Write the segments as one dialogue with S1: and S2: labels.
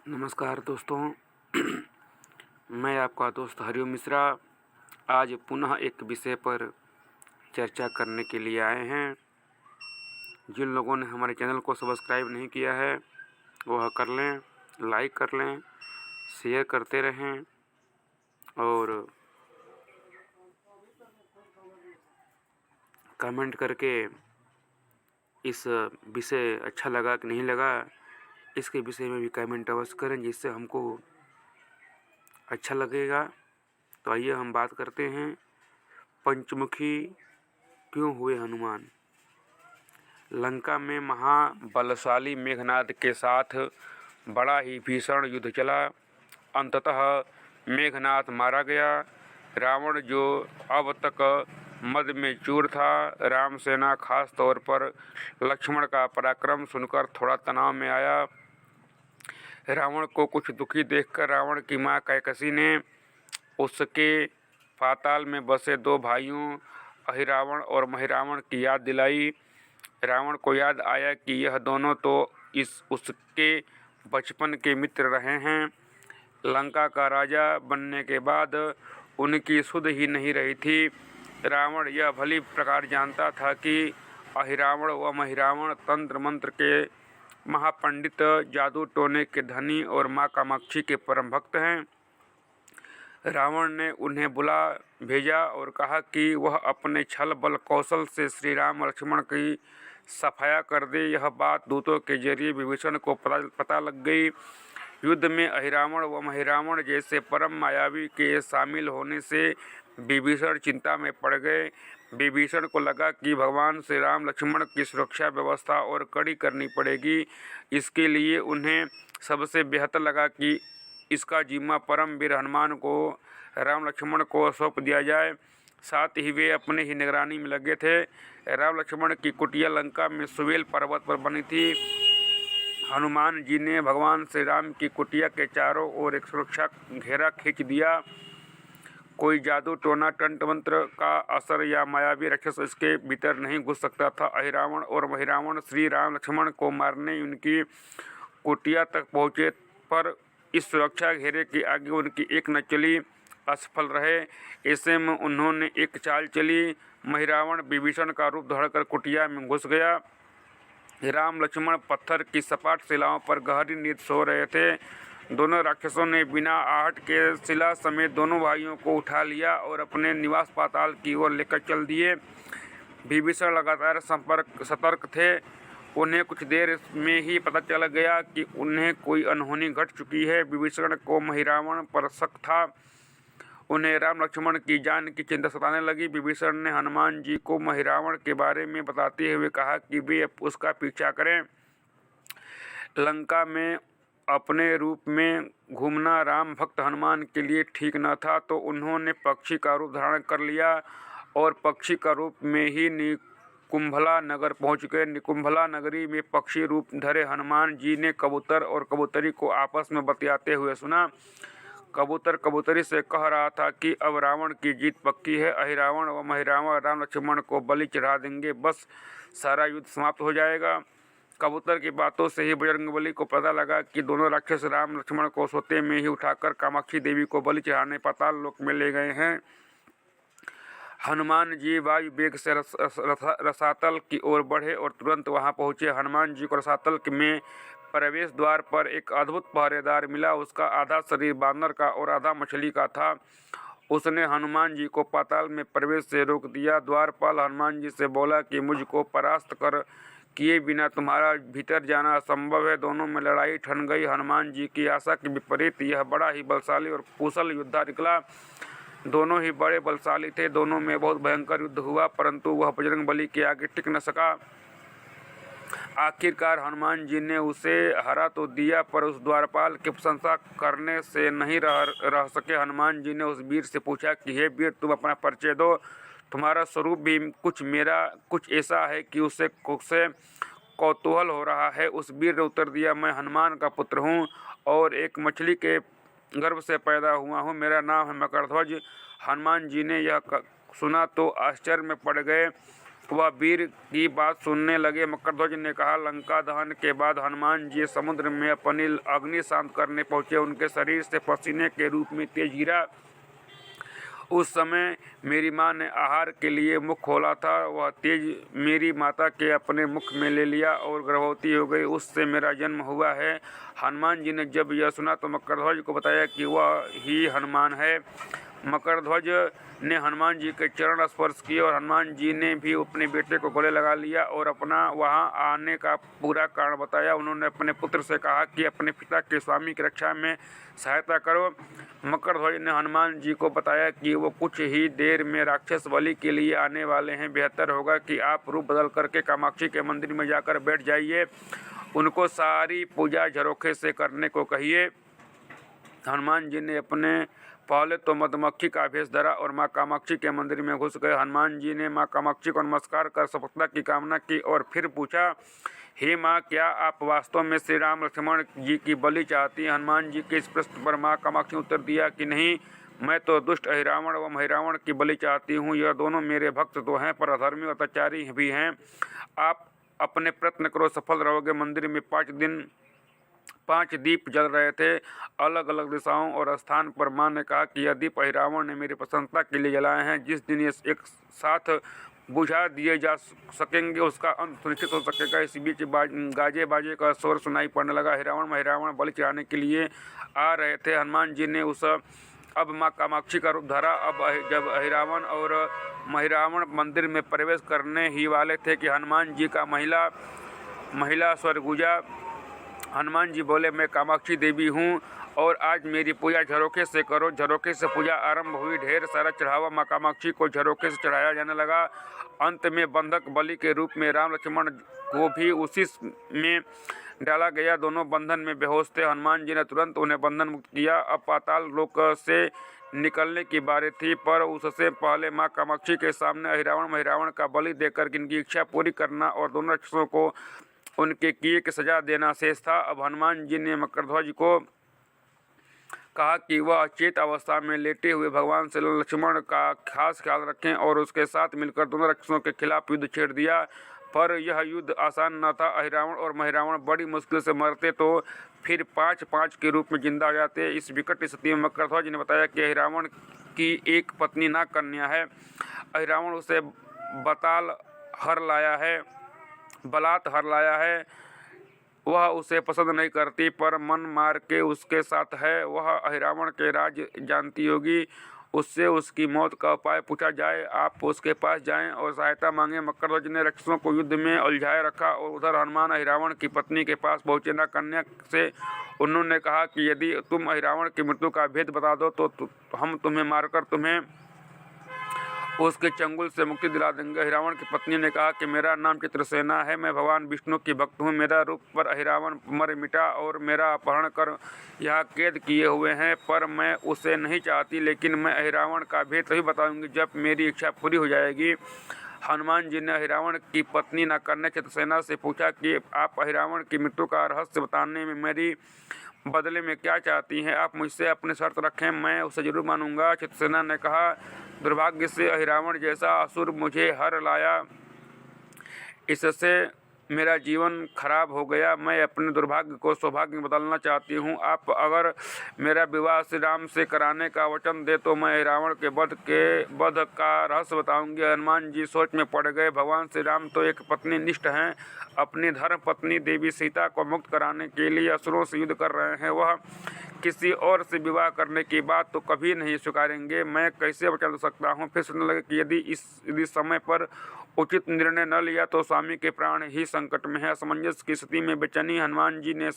S1: नमस्कार दोस्तों। मैं आपका दोस्त हरिओम मिश्रा आज पुनः एक विषय पर चर्चा करने के लिए आए हैं। जिन लोगों ने हमारे चैनल को सब्सक्राइब नहीं किया है वह कर लें, लाइक कर लें, शेयर करते रहें और कमेंट करके इस विषय अच्छा लगा कि नहीं लगा इसके विषय में भी कमेंट अवश्य करें, जिससे हमको अच्छा लगेगा। तो आइए हम बात करते हैं, पंचमुखी क्यों हुए हनुमान। लंका में महाबलशाली मेघनाद के साथ बड़ा ही भीषण युद्ध चला। अंततः मेघनाद मारा गया। रावण जो अब तक मद में चूर था, राम सेना खास तौर पर लक्ष्मण का पराक्रम सुनकर थोड़ा तनाव में आया। रावण को कुछ दुखी देखकर रावण की मां कैकसी ने उसके पाताल में बसे दो भाइयों अहिरावण और महिरावण की याद दिलाई। रावण को याद आया कि यह दोनों तो उसके बचपन के मित्र रहे हैं। लंका का राजा बनने के बाद उनकी सुध ही नहीं रही थी। रावण यह भली प्रकार जानता था कि अहिरावण व महिरावण तंत्र मंत्र के महापंडित, जादू टोने के धनी और माँ कामाक्षी के परम भक्त हैं। रावण ने उन्हें बुला भेजा और कहा कि वह अपने छल बल कौशल से श्री राम लक्ष्मण की सफाया कर दे। यह बात दूतों के जरिए विभीषण को पता लग गई। युद्ध में अहिरावण व महिरावण जैसे परम मायावी के शामिल होने से विभीषण चिंता में पड़ गए। विभीषण को लगा कि भगवान श्री राम लक्ष्मण की सुरक्षा व्यवस्था और कड़ी करनी पड़ेगी। इसके लिए उन्हें सबसे बेहतर लगा कि इसका जिम्मा परम वीर हनुमान को, राम लक्ष्मण को सौंप दिया जाए। साथ ही वे अपने ही निगरानी में लगे थे। राम लक्ष्मण की कुटिया लंका में सुवेल पर्वत पर बनी थी। हनुमान जी ने भगवान श्री राम की कुटिया के चारों ओर एक सुरक्षा घेरा खींच दिया। कोई जादू टोना तंत्र मंत्र का असर या मायावी राक्षस इसके भीतर नहीं घुस सकता था। अहिरावण और महिरावण श्री राम लक्ष्मण को मारने उनकी कुटिया तक पहुँचे, पर इस सुरक्षा घेरे के आगे उनकी एक न चली, असफल रहे। ऐसे में उन्होंने एक चाल चली। महिरावण विभीषण का रूप धरकर कुटिया में घुस गया। राम लक्ष्मण पत्थर की सपाट शिलाओं पर गहरी नींद सो रहे थे। दोनों राक्षसों ने बिना आहट के शिला समेत दोनों भाइयों को उठा लिया और अपने निवास पाताल की ओर लेकर चल दिए। विभीषण लगातार सतर्क थे। उन्हें कुछ देर में ही पता चल गया कि उन्हें कोई अनहोनी घट चुकी है। विभीषण को महिरावण पर शक था। उन्हें राम लक्ष्मण की जान की चिंता सताने लगी। विभीषण ने हनुमान जी को महिरावण के बारे में बताते हुए कहा कि वे उसका पीछा करें। लंका में अपने रूप में घूमना राम भक्त हनुमान के लिए ठीक न था, तो उन्होंने पक्षी का रूप धारण कर लिया और पक्षी का रूप में ही निकुंभला नगर पहुंच गए। निकुंभला नगरी में पक्षी रूप धरे हनुमान जी ने कबूतर और कबूतरी को आपस में बतियाते हुए सुना। कबूतर कबूतरी से कह रहा था कि अब रावण की जीत पक्की है। अहिरावण व महिरावण राम लक्ष्मण को बलि चढ़ा देंगे, बस सारा युद्ध समाप्त हो जाएगा। कबूतर की बातों से ही बजरंगबली को पता लगा कि दोनों राक्षस राम लक्ष्मण को सोते में ही उठाकर कामाक्षी देवी को बलि चढ़ाने पाताल लोक में ले गए हैं। हनुमान जी वायु वेग से रसातल की ओर बढ़े और तुरंत वहां पहुंचे। हनुमान जी को रसातल में प्रवेश द्वार पर एक अद्भुत पहरेदार मिला। उसका आधा शरीर बानर का और आधा मछली का था। उसने हनुमान जी को पाताल में प्रवेश से रोक दिया। द्वारपाल हनुमान जी से बोला कि मुझको परास्त कर किए बिना तुम्हारा भीतर जाना असंभव है। दोनों में लड़ाई ठन गई। हनुमान जी की आशा के विपरीत यह बड़ा ही बलशाली और कुशल योद्धा निकला। दोनों ही बड़े बलशाली थे। दोनों में बहुत भयंकर युद्ध हुआ, परंतु वह बजरंगबली के आगे टिक न सका। आखिरकार हनुमान जी ने उसे हरा तो दिया, पर उस द्वारपाल की प्रशंसा करने से नहीं रह सके। हनुमान जी ने उस वीर से पूछा कि हे वीर, तुम अपना परिचय दो। तुम्हारा स्वरूप भी कुछ ऐसा है कि उससे कौतूहल हो रहा है। उस वीर ने उत्तर दिया, मैं हनुमान का पुत्र हूँ और एक मछली के गर्भ से पैदा हुआ हूँ। मेरा नाम है मकरध्वज। हनुमान जी ने यह सुना तो आश्चर्य में पड़ गए। वह वीर की बात सुनने लगे। मकरध्वज ने कहा, लंका दहन के बाद हनुमान जी समुद्र में अपनी अग्नि शांत करने पहुंचे। उनके शरीर से पसीने के रूप में तेज गिरा। उस समय मेरी माँ ने आहार के लिए मुख खोला था। वह तेज मेरी माता के अपने मुख में ले लिया और गर्भवती हो गई। उससे मेरा जन्म हुआ है। हनुमान जी ने जब यह सुना तो मकरध्वज को बताया कि वह ही हनुमान है। मकरध्वज ने हनुमान जी के चरण स्पर्श किए और हनुमान जी ने भी अपने बेटे को गले लगा लिया और अपना वहां आने का पूरा कारण बताया। उन्होंने अपने पुत्र से कहा कि अपने पिता के स्वामी की रक्षा में सहायता करो। मकरध्वज ने हनुमान जी को बताया कि वो कुछ ही देर में राक्षस बलि के लिए आने वाले हैं। बेहतर होगा कि आप रूप बदल करके कामाक्षी के मंदिर में जाकर बैठ जाइए। उनको सारी पूजा झरोखे से करने को कहिए। हनुमान जी ने अपने पहले तो मधुमक्खी का भेष धरा और माँ कामाक्षी के मंदिर में घुस गए। हनुमान जी ने माँ कामाक्षी को नमस्कार कर सफलता की कामना की और फिर पूछा, हे माँ, क्या आप वास्तव में श्री राम लक्ष्मण जी की बलि चाहती हैं? हनुमान जी के इस प्रश्न पर माँ कामाक्षी ने उत्तर दिया कि नहीं, मैं तो दुष्ट अहिरावण व महिरावण की बलि चाहती हूँ। यह दोनों मेरे भक्त तो हैं पर अधर्मी और अत्याचारी भी हैं। आप अपने प्रयत्न करो, सफल रहोगे। मंदिर में 5 दीप जल रहे थे, अलग अलग दिशाओं और स्थान पर। माँ ने कहा कि यह दीप अहिरावण ने मेरी प्रसन्नता के लिए जलाए हैं। जिस दिन ये एक साथ बुझा दिए जा सकेंगे उसका अंत सुनिश्चित हो सकेगा। इसी बीच गाजे बाजे का शोर सुनाई पड़ने लगा। अहिरावण महिरावण बलि चढ़ाने के लिए आ रहे थे। हनुमान जी ने अब माँ कामाक्षी का रूप धरा। जब अहिरावण और महिरावण मंदिर में प्रवेश करने ही वाले थे कि हनुमान जी का महिला स्वर गूंजा। हनुमान जी बोले, मैं कामाक्षी देवी हूँ और आज मेरी पूजा झरोखे से करो। झरोखे से पूजा आरंभ हुई। ढेर सारा चढ़ावा माँ कामाक्षी को झरोखे से चढ़ाया जाने लगा। अंत में बंधक बलि के रूप में राम लक्ष्मण को भी उसी में डाला गया। दोनों बंधन में बेहोश थे। हनुमान जी ने तुरंत उन्हें बंधन मुक्त किया। अब पाताल लोक से निकलने की बारी थी, पर उससे पहले माँ कामाक्षी के सामने अहिरावण महिरावण का बलि देकर इनकी इच्छा पूरी करना और दोनों राक्षसों को उनके किए की सजा देना शेष था। अब हनुमान जी ने मकरध्वज को कहा कि वह अचेत अवस्था में लेटे हुए भगवान से लक्ष्मण का खास ख्याल रखें और उसके साथ मिलकर दोनों राक्षसों के खिलाफ युद्ध छेड़ दिया। पर यह युद्ध आसान न था। अहिरावण और महिरावण बड़ी मुश्किल से मरते तो फिर 5-5 के रूप में जिंदा हो जाते। इस विकट स्थिति में मकरध्वज ने बताया कि अहिरावण की एक पत्नी नाग कन्या है। अहिरावण उसे बलात् हर लाया है। वह उसे पसंद नहीं करती पर मन मार के उसके साथ है। वह अहिरावण के राज जानती होगी। उससे उसकी मौत का उपाय पूछा जाए। आप उसके पास जाएं और सहायता मांगें। मकरध्वज ने राक्षसों को युद्ध में उलझाए रखा और उधर हनुमान अहिरावण की पत्नी के पास पहुंचे। नाग कन्या से उन्होंने कहा कि यदि तुम अहिरावण की मृत्यु का भेद बता दो तो हम तुम्हें मारकर तुम्हें उसके चंगुल से मुक्ति दिला देंगे। अहिरावण की पत्नी ने कहा कि मेरा नाम चित्रसेना है, मैं भगवान विष्णु की भक्त हूँ। मेरा रूप पर अहिरावण मर मिटा और मेरा अपहरण कर यहाँ कैद किए हुए हैं, पर मैं उसे नहीं चाहती। लेकिन मैं अहिरावण का भेद तभी बताऊंगी जब मेरी इच्छा पूरी हो जाएगी। हनुमान जी ने अहिरावण की पत्नी नागकन्या चित्रसेना से पूछा कि आप अहिरावण की मृत्यु का रहस्य बताने में मेरी बदले में क्या चाहती हैं? आप मुझसे अपनी शर्त रखें, मैं उसे जरूर मानूंगा। चित्रसेना ने कहा, दुर्भाग्य से अहिरावण जैसा असुर मुझे हर लाया, इससे मेरा जीवन खराब हो गया। मैं अपने दुर्भाग्य को सौभाग्य में बदलना चाहती हूँ। आप अगर मेरा विवाह श्री राम से कराने का वचन दे तो मैं अहिरावण के वध का रहस्य बताऊंगी। हनुमान जी सोच में पड़ गए। भगवान श्री राम तो एक पत्नी निष्ठ हैं। अपनी धर्म पत्नी देवी सीता को मुक्त कराने के लिए असुरों से युद्ध कर रहे हैं। वह किसी और से विवाह करने की बात तो कभी नहीं स्वीकारेंगे। मैं कैसे वचन दे सकता हूँ? फिर सोचने लगे कि यदि समय पर उचित निर्णय न लिया तो स्वामी के प्राण ही संकट में है। असमंजस की स्थिति में बेचैनी हनुमान जी ने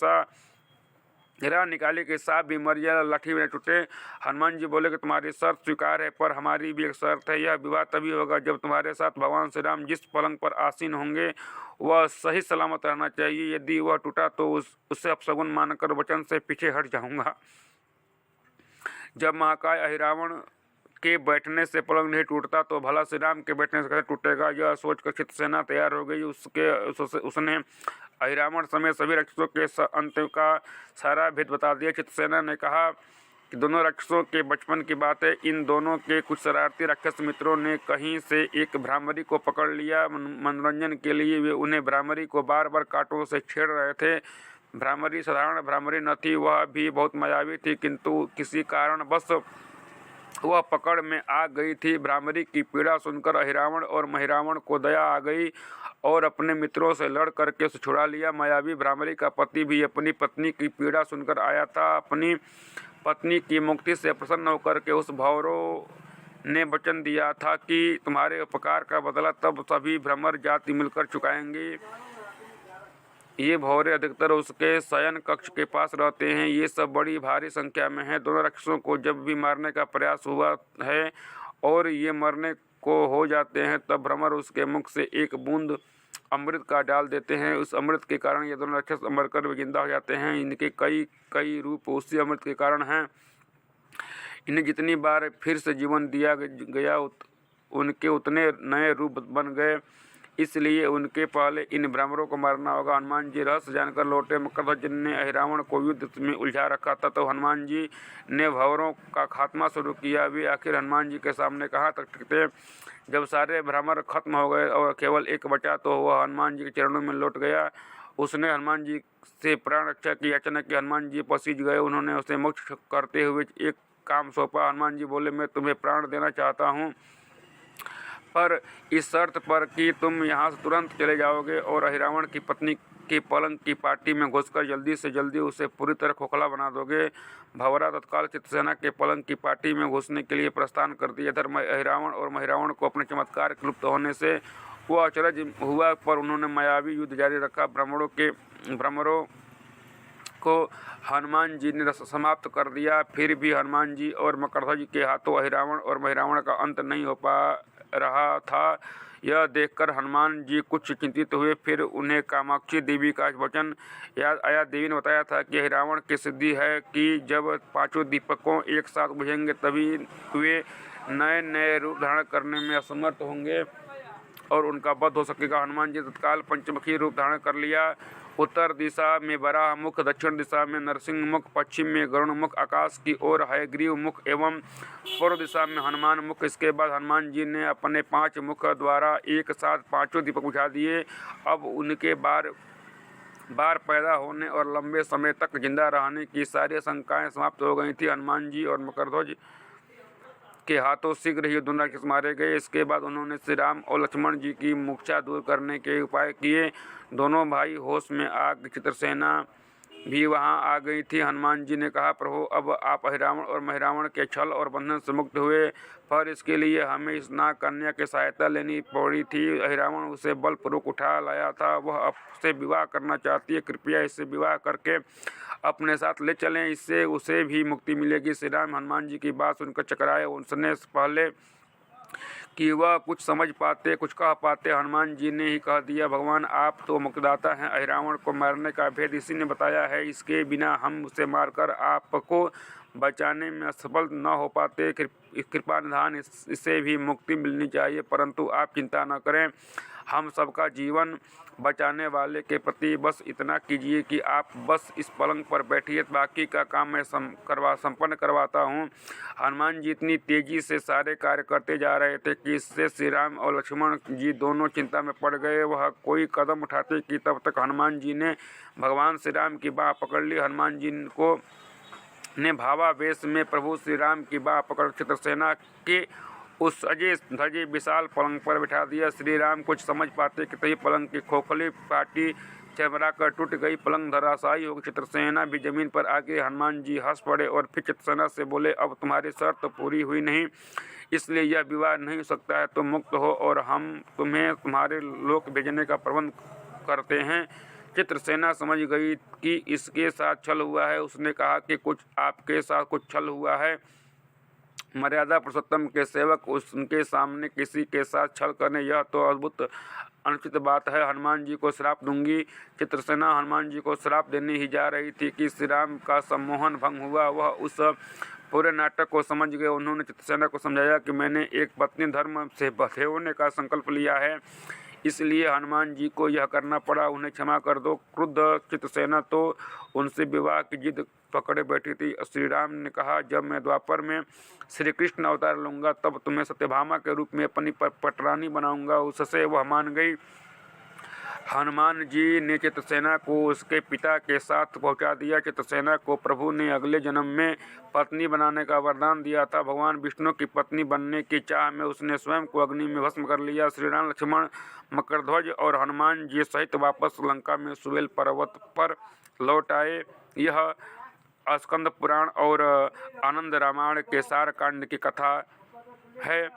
S1: राह निकाली कि सांप भी मर जाए, लाठी में टूटे। हनुमान जी बोले कि तुम्हारी शर्त स्वीकार है, पर हमारी भी एक शर्त है। यह विवाह तभी होगा जब तुम्हारे साथ भगवान श्री राम जिस पलंग पर आसीन होंगे वह सही सलामत रहना चाहिए। यदि वह टूटा तो उससे अपशगुन मानकर वचन से पीछे हट जाऊंगा। जब महाकाय अहिरावण के बैठने से पलंग नहीं टूटता तो भला श्री राम के बैठने से कैसे टूटेगा? यह सोचकर चित्रसेना तैयार हो गई। उसने अहिरावण समेत सभी राक्षसों के अंत का सारा भेद बता दिया। चित्रसेना ने कहा कि दोनों राक्षसों के बचपन की बात है। इन दोनों के कुछ शरारती राक्षस मित्रों ने कहीं से एक भ्रामरी को पकड़ लिया। मनोरंजन के लिए वे उन्हें भ्रामरी को बार बार कांटों से छेड़ रहे थे। भ्रामरी साधारण भ्रामरी न थी, वह भी बहुत मायावी थी, किंतु किसी कारणवश वह पकड़ में आ गई थी। भ्रामरी की पीड़ा सुनकर अहिरावण और महिरावण को दया आ गई और अपने मित्रों से लड़ करके उसे छुड़ा लिया। मायावी भ्रामरी का पति भी अपनी पत्नी की पीड़ा सुनकर आया था। अपनी पत्नी की मुक्ति से प्रसन्न होकर के उस भौरों ने वचन दिया था कि तुम्हारे उपकार का बदला तब सभी भ्रमर जाति मिलकर चुकाएंगे। ये भौरे अधिकतर उसके शयन कक्ष के पास रहते हैं। ये सब बड़ी भारी संख्या में हैं। दोनों राक्षसों को जब भी मारने का प्रयास हुआ है और ये मरने को हो जाते हैं, तब भ्रमर उसके मुख से एक बूंद अमृत का डाल देते हैं। उस अमृत के कारण ये दोनों राक्षस मरकर जिंदा हो जाते हैं। इनके कई कई रूप उसी अमृत के कारण हैं। इन्हें जितनी बार फिर से जीवन दिया गया उनके उतने नए रूप बन गए, इसलिए उनके पहले इन भ्रमरों को मारना होगा। हनुमान जी रहस्य जानकर लौटे। मकरध्वज ने अहिरावण को युद्ध में उलझा रखा था, तो हनुमान जी ने भंवरों का खात्मा शुरू किया। वे आखिर हनुमान जी के सामने कहाँ तक टिकते। जब सारे भ्रमर खत्म हो गए और केवल एक बचा, तो वह हनुमान जी के चरणों में लौट गया। उसने हनुमान जी से प्राण रक्षा की याचना की। हनुमान जी पसीज गए। उन्होंने उसे मोक्ष करते हुए एक काम सौंपा। हनुमान जी बोले, मैं तुम्हें प्राण देना चाहता हूँ, पर इस शर्त पर कि तुम यहाँ से तुरंत चले जाओगे और अहिरावण की पत्नी के पलंग की पार्टी में घुसकर जल्दी से जल्दी उसे पूरी तरह खोखला बना दोगे। भंवरा तत्काल चित्रसेना के पलंग की पार्टी में घुसने के लिए प्रस्थान कर दिया। इधर अहिरावण और महिरावण को अपने चमत्कार के लुप्त होने से वह अचरज हुआ, पर उन्होंने मायावी युद्ध जारी रखा। भ्रमरों को हनुमान जी ने समाप्त कर दिया। फिर भी हनुमान जी और मकरध्वज के हाथों अहिरावण और महिरावण का अंत नहीं हो पा रहा था। यह देखकर हनुमान जी कुछ चिंतित हुए। फिर उन्हें कामाक्षी देवी का वचन याद आया। देवी ने बताया था कि अहिरावण की सिद्धि है कि जब पांचों दीपकों एक साथ बुझेंगे तभी वे नए नए रूप धारण करने में असमर्थ होंगे और उनका वध हो सकेगा। हनुमान जी तत्काल पंचमुखी रूप धारण कर लिया। उत्तर दिशा में वराह मुख, दक्षिण दिशा में नरसिंह मुख, पश्चिम में गरुण मुख, आकाश की ओर हयग्रीव मुख एवं पूर्व दिशा में हनुमान मुख। इसके बाद हनुमान जी ने अपने 5 मुख द्वारा एक साथ पांचों दीपक बुझा दिए। अब उनके बार पैदा होने और लंबे समय तक जिंदा रहने की सारी शंकाएं समाप्त हो गई थी। हनुमान जी और मकरध्वज के हाथों शीघ्र ही दोनों राक्षस मारे गए। इसके बाद उन्होंने श्री राम और लक्ष्मण जी की मूर्छा दूर करने के उपाय किए। दोनों भाई होश में आ गए। चित्रसेना भी वहां आ गई थी। हनुमान जी ने कहा, प्रभु अब आप अहिरावण और महिरावण के छल और बंधन से मुक्त हुए, पर इसके लिए हमें इस नाग कन्या की सहायता लेनी पड़ी थी। अहिरावण उसे बलपूर्वक उठा लाया था। वह आपसे विवाह करना चाहती है, कृपया इससे विवाह करके अपने साथ ले चलें, इससे उसे भी मुक्ति मिलेगी। श्री राम हनुमान जी की बात सुनकर चकराए। उसने पहले कि वह कुछ समझ पाते, कुछ कह पाते, हनुमान जी ने ही कह दिया, भगवान आप तो मुक्तिदाता हैं। अहिरावण को मारने का भेद इसी ने बताया है। इसके बिना हम उसे मारकर आपको बचाने में असफल न हो पाते। कृपा निधान इससे भी मुक्ति मिलनी चाहिए, परंतु आप चिंता न करें। हम सबका जीवन बचाने वाले के प्रति बस इतना कीजिए कि आप बस इस पलंग पर बैठिए, बाकी का काम मैं संपन्न करवाता हूँ। हनुमान जी इतनी तेजी से सारे कार्य करते जा रहे थे कि इससे श्री राम और लक्ष्मण जी दोनों चिंता में पड़ गए। वह कोई कदम उठाते कि तब तक हनुमान जी ने भगवान श्री राम की बाह पकड़ ली। हनुमान जी को ने भावावेश में प्रभु श्री राम की बाह पकड़ चित्रसेना के उस सजे धजे विशाल पलंग पर बिठा दिया। श्री राम कुछ समझ पाते कि तभी पलंग की खोखली पाटी चरमरा कर टूट गई। पलंग धराशायी हो गई। चित्रसेना भी जमीन पर आ गई। हनुमान जी हंस पड़े और फिर चित्रसेना से बोले, अब तुम्हारी शर्त तो पूरी हुई नहीं, इसलिए यह विवाह नहीं हो सकता है। तुम मुक्त हो और हम तुम्हें तुम्हारे लोक भेजने का प्रबंध करते हैं। चित्रसेना समझ गई कि इसके साथ छल हुआ है। उसने कहा कि कुछ आपके साथ कुछ छल हुआ है। मर्यादा पुरुषोत्तम के सेवक उनके सामने किसी के साथ छल करने, यह तो अद्भुत अनुचित बात है। हनुमान जी को श्राप दूंगी। चित्रसेना हनुमान जी को श्राप देने ही जा रही थी कि श्री राम का सम्मोहन भंग हुआ। वह उस पूरे नाटक को समझ गए। उन्होंने चित्रसेना को समझाया कि मैंने एक पत्नी धर्म से बंधे होने का संकल्प लिया है, इसलिए हनुमान जी को यह करना पड़ा, उन्हें क्षमा कर दो। क्रुद्ध चित्रसेना तो उनसे विवाह की जिद पकड़े बैठी थी। श्री राम ने कहा, जब मैं द्वापर में श्री कृष्ण अवतार लूँगा तब तुम्हें सत्यभामा के रूप में अपनी पटरानी बनाऊंगा। उससे वह मान गई। हनुमान जी ने चित्रसेना को उसके पिता के साथ पहुंचा दिया। चित्रसेना को प्रभु ने अगले जन्म में पत्नी बनाने का वरदान दिया था। भगवान विष्णु की पत्नी बनने की चाह में उसने स्वयं को अग्नि में भस्म कर लिया। श्री राम, लक्ष्मण, मकरध्वज और हनुमान जी सहित वापस लंका में सुवेल पर्वत पर लौट आए। यह स्कंद पुराण और आनंद रामायण के सार कांड की कथा है।